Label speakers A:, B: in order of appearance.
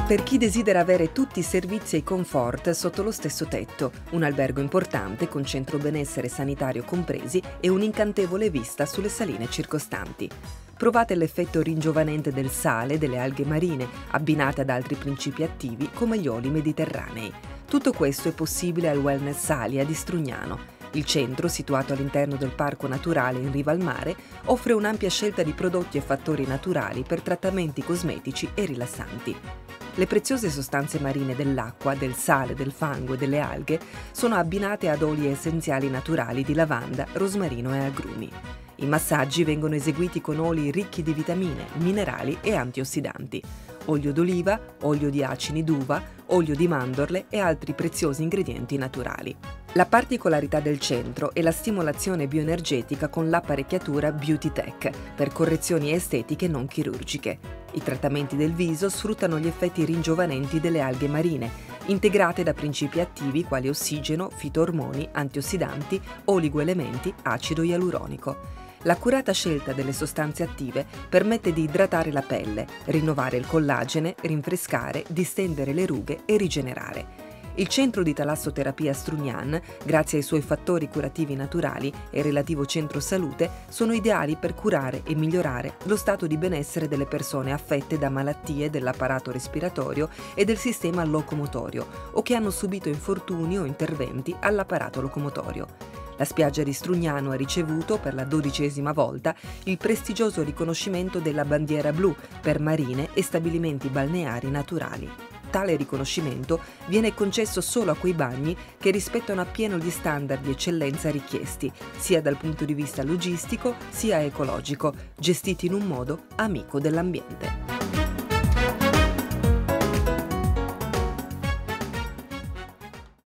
A: Per chi desidera avere tutti i servizi e i comfort sotto lo stesso tetto, un albergo importante con centro benessere sanitario compresi e un'incantevole vista sulle saline circostanti. Provate l'effetto ringiovanente del sale e delle alghe marine, abbinate ad altri principi attivi come gli oli mediterranei. Tutto questo è possibile al Wellness Salia di Strugnano. Il centro, situato all'interno del parco naturale in riva al mare, offre un'ampia scelta di prodotti e fattori naturali per trattamenti cosmetici e rilassanti. Le preziose sostanze marine dell'acqua, del sale, del fango e delle alghe sono abbinate ad oli essenziali naturali di lavanda, rosmarino e agrumi. I massaggi vengono eseguiti con oli ricchi di vitamine, minerali e antiossidanti. Olio d'oliva, olio di acini d'uva, olio di mandorle e altri preziosi ingredienti naturali. La particolarità del centro è la stimolazione bioenergetica con l'apparecchiatura Beauty Tech per correzioni estetiche non chirurgiche. I trattamenti del viso sfruttano gli effetti ringiovanenti delle alghe marine, integrate da principi attivi quali ossigeno, fitoormoni, antiossidanti, oligoelementi, acido ialuronico. L'accurata scelta delle sostanze attive permette di idratare la pelle, rinnovare il collagene, rinfrescare, distendere le rughe e rigenerare. Il centro di talassoterapia Strugnan, grazie ai suoi fattori curativi naturali e il relativo centro salute, sono ideali per curare e migliorare lo stato di benessere delle persone affette da malattie dell'apparato respiratorio e del sistema locomotorio o che hanno subito infortuni o interventi all'apparato locomotorio. La spiaggia di Strugnano ha ricevuto, per la 12ª volta, il prestigioso riconoscimento della bandiera blu per marine e stabilimenti balneari naturali. Tale riconoscimento viene concesso solo a quei bagni che rispettano appieno gli standard di eccellenza richiesti, sia dal punto di vista logistico sia ecologico, gestiti in un modo amico dell'ambiente.